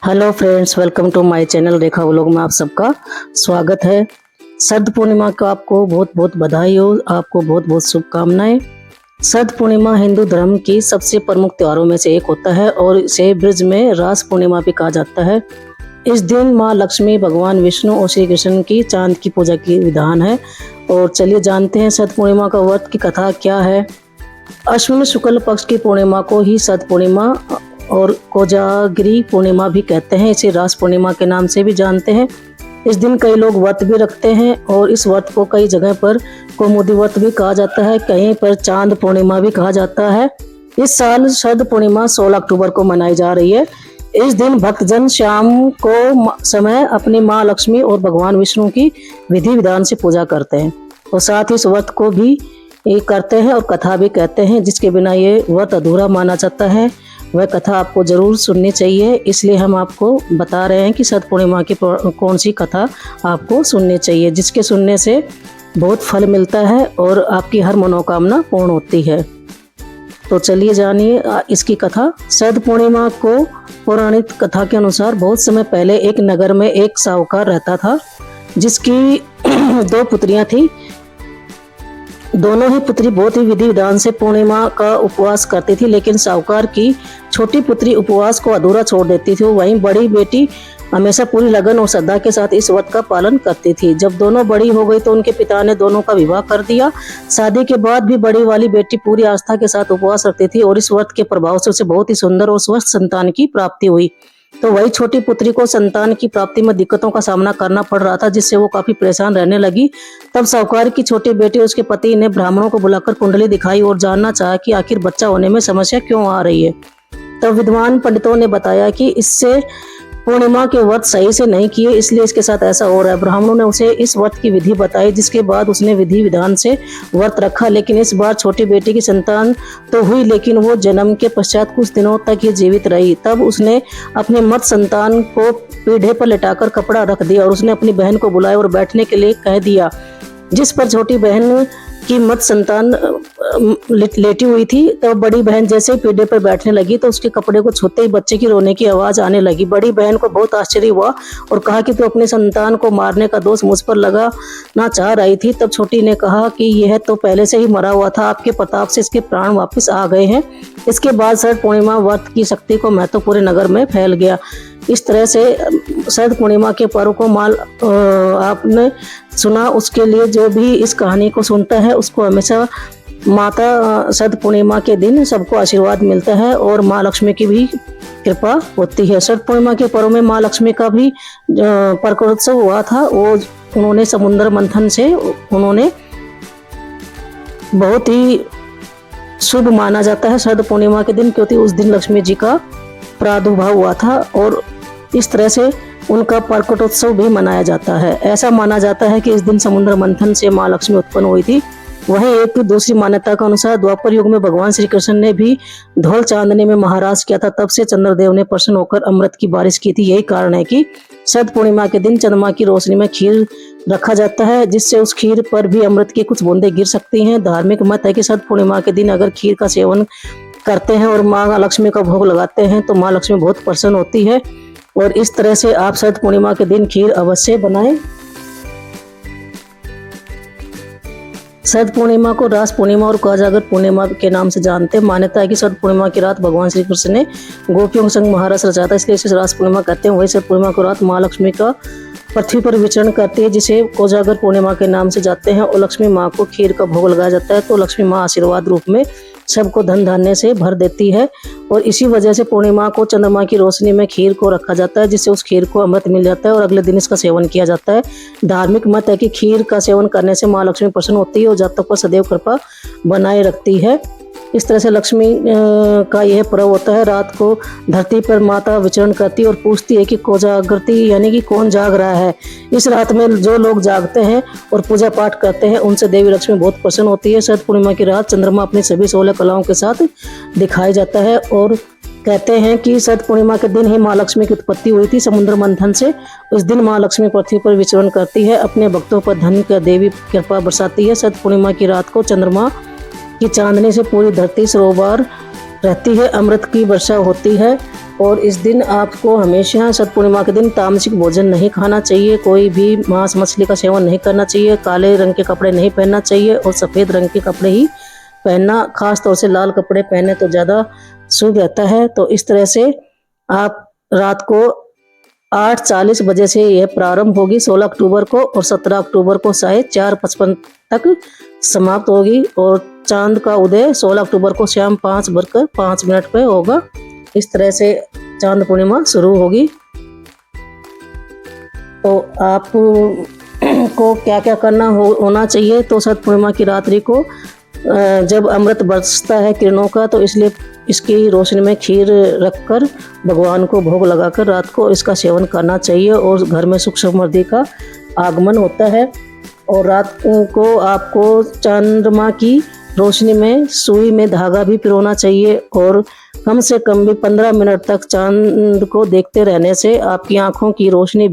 Hello friends, welcome to my channel Rekha vlog में आप सबका स्वागत है। शरद पूर्णिमा का आपको बहुत बहुत बधाई हो, आपको बहुत बहुत शुभकामनाएं। शरद पूर्णिमा हिंदू धर्म की सबसे प्रमुख त्योहारों में से एक होता है और इसे ब्रज में रास पूर्णिमा भी कहा जाता है। इस दिन माँ लक्ष्मी, भगवान विष्णु और श्री कृष्ण की चांद की पूजा की विधान है। और चलिए जानते हैं शरद पूर्णिमा का व्रत की कथा क्या है। अश्विन शुक्ल पक्ष की पूर्णिमा को ही शरद पूर्णिमा और कोजागिरी पूर्णिमा भी कहते हैं। इसे रास पूर्णिमा के नाम से भी जानते हैं। इस दिन कई लोग व्रत भी रखते हैं और इस व्रत को कई जगह पर कौमुदी व्रत भी कहा जाता है, कहीं पर चांद पूर्णिमा भी कहा जाता है। इस साल शरद पूर्णिमा 16 अक्टूबर को मनाई जा रही है। इस दिन भक्तजन शाम को समय अपनी माँ लक्ष्मी और भगवान विष्णु की विधि विधान से पूजा करते हैं और साथ ही इस व्रत को भी करते हैं और कथा भी कहते हैं, जिसके बिना ये व्रत अधूरा माना जाता है। वह कथा आपको जरूर सुननी चाहिए, इसलिए हम आपको बता रहे हैं कि शरद पूर्णिमा की कौन सी कथा आपको सुननी चाहिए, जिसके सुनने से बहुत फल मिलता है और आपकी हर मनोकामना पूर्ण होती है। तो चलिए जानिए इसकी कथा। शरद पूर्णिमा को पौराणिक कथा के अनुसार बहुत समय पहले एक नगर में एक साहूकार रहता था, जिसकी 2 पुत्रियां थी। दोनों ही पुत्री बहुत ही विधि विधान से पूर्णिमा का उपवास करती थी, लेकिन साहूकार की छोटी पुत्री उपवास को अधूरा छोड़ देती थी। वहीं बड़ी बेटी हमेशा पूरी लगन और श्रद्धा के साथ इस व्रत का पालन करती थी। जब दोनों बड़ी हो गई तो उनके पिता ने दोनों का विवाह कर दिया। शादी के बाद भी बड़ी वाली बेटी पूरी आस्था के साथ उपवास रखती थी और इस व्रत के प्रभाव से उसे बहुत ही सुंदर और स्वस्थ संतान की प्राप्ति हुई। तो वही छोटी पुत्री को संतान की प्राप्ति में दिक्कतों का सामना करना पड़ रहा था, जिससे वो काफी परेशान रहने लगी। तब साहूकार की छोटी बेटी उसके पति ने ब्राह्मणों को बुलाकर कुंडली दिखाई और जानना चाहा कि आखिर बच्चा होने में समस्या क्यों आ रही है। तब विद्वान पंडितों ने बताया कि इससे पूर्णिमा के व्रत सही से नहीं किए, इसलिए इसके साथ ऐसा हो रहा है। ब्राह्मणों ने उसे इस व्रत की विधि बताई, जिसके बाद उसने विधि विधान से व्रत रखा। लेकिन इस बार छोटी बेटी की संतान तो हुई, लेकिन वो जन्म के पश्चात कुछ दिनों तक ही जीवित रही। तब उसने अपने मृत संतान को पीढ़े पर लेटाकर कपड़ा रख दिया और उसने अपनी बहन को बुलाया और बैठने के लिए कह दिया, जिस पर छोटी बहन की मृत संतान लेटी हुई थी। तब बड़ी बहन जैसे ही पीढ़े पर बैठने लगी तो उसके कपड़े को छूते ही बच्चे की रोने की आवाज आने लगी। बड़ी बहन को बहुत आश्चर्य हुआ और कहा कि तू अपने संतान को मारने का दोष मुझ पर लगाना चाह रही थी। तब छोटी ने कहा कि यह तो पहले से ही मरा हुआ था, आपके प्रताप से इसके प्राण वापस आ गए हैं। इसके बाद शरद पूर्णिमा व्रत की शक्ति को महत्व पूरे नगर में फैल गया। इस तरह से शरद पूर्णिमा के पर्व को आपने सुना, उसके लिए जो भी इस कहानी को सुनता है उसको हमेशा माता शरद पूर्णिमा के दिन सबको आशीर्वाद मिलता है और माँ लक्ष्मी की भी कृपा होती है। शरद पूर्णिमा के पर्व में माँ लक्ष्मी का भी प्रकटोत्सव हुआ था। वो उन्होंने समुद्र मंथन से उन्होंने बहुत ही शुभ माना जाता है शरद पूर्णिमा के दिन, क्योंकि उस दिन लक्ष्मी जी का प्रादुर्भाव हुआ था और इस तरह से उनका प्रकटोत्सव भी मनाया जाता है। ऐसा माना जाता है कि इस दिन समुद्र मंथन से माँ लक्ष्मी उत्पन्न हुई थी। वहीं एक दूसरी मान्यता के अनुसार द्वापर युग में भगवान श्री कृष्ण ने भी धौल चांदनी में महाराज किया था। तब से चंद्रदेव ने प्रसन्न होकर अमृत की बारिश की थी। यही कारण है कि शरद पूर्णिमा के दिन चंद्रमा की रोशनी में खीर रखा जाता है, जिससे उस खीर पर भी अमृत की कुछ बूंदें गिर सकती हैं। धार्मिक मत है कि शरद पूर्णिमा के दिन अगर खीर का सेवन करते हैं और माँ लक्ष्मी का भोग लगाते हैं तो माँ लक्ष्मी बहुत प्रसन्न होती है। और इस तरह से आप शरद पूर्णिमा के दिन खीर अवश्य बनाएं। शरद पूर्णिमा को रास पूर्णिमा और कोजागर पूर्णिमा के नाम से जानते हैं। मान्यता है कि शरद पूर्णिमा की रात भगवान श्री कृष्ण ने गोपियों के संग महारस रचा था, इसलिए इसे रास पूर्णिमा कहते हैं। वही शरद पूर्णिमा को रात माँ लक्ष्मी का पृथ्वी पर विचरण करती है, जिसे कोजागर पूर्णिमा के नाम से जानते हैं। और लक्ष्मी माँ को खीर का भोग लगाया जाता है, तो लक्ष्मी माँ आशीर्वाद रूप में सबको धन धान्य से भर देती है। और इसी वजह से पूर्णिमा को चंद्रमा की रोशनी में खीर को रखा जाता है, जिससे उस खीर को अमृत मिल जाता है और अगले दिन इसका सेवन किया जाता है। धार्मिक मत है कि खीर का सेवन करने से माँ लक्ष्मी प्रसन्न होती है और जातकों पर सदैव कृपा बनाए रखती है। इस तरह से लक्ष्मी का यह पर्व होता है। रात को धरती पर माता विचरण करती है और पूछती है कि कोजागृति यानी कि कौन जाग रहा है। इस रात में जो लोग जागते हैं और पूजा पाठ करते हैं उनसे देवी लक्ष्मी बहुत प्रसन्न होती है। शरद पूर्णिमा की रात चंद्रमा अपनी सभी 16 कलाओं के साथ दिखाई जाता है और कहते हैं कि शरद पूर्णिमा के दिन ही माँ लक्ष्मी की उत्पत्ति हुई थी समुद्र मंथन से। उस दिन माँ लक्ष्मी पृथ्वी पर विचरण करती है, अपने भक्तों पर धन का देवी कृपा बरसाती है। शरद पूर्णिमा की रात को चंद्रमा की चांदनी से पूरी धरती सरोवर रहती है, अमृत की वर्षा होती है। और इस दिन आपको हमेशा शरद पूर्णिमा के दिन तामसिक भोजन नहीं खाना चाहिए, कोई भी मांस मछली का सेवन नहीं करना चाहिए, काले रंग के कपड़े नहीं पहनना चाहिए और सफ़ेद रंग के कपड़े ही पहनना, खास तौर से लाल कपड़े पहने तो ज़्यादा शुभ रहता है। तो इस तरह से आप रात को 8:40 बजे से यह प्रारंभ होगी 16 अक्टूबर को, और 17 अक्टूबर को साढ़े 4:55 तक समाप्त होगी, और चांद का उदय 16 अक्टूबर को शाम 5:05 पे होगा। इस तरह से चांद पूर्णिमा शुरू होगी। तो आप को क्या क्या करना होना चाहिए, तो शरद पूर्णिमा की रात्रि को जब अमृत बरसता है किरणों का, तो इसलिए इसकी रोशनी में खीर रखकर भगवान को भोग लगाकर रात को इसका सेवन करना चाहिए, और घर में सुख समृद्धि का आगमन होता है। और रात को आपको चंद्रमा की रोशनी में सुई में धागा भी पिरोना चाहिए, और कम से कम भी 15 मिनट तक चांद को देखते रहने से आपकी आँखों की रोशनी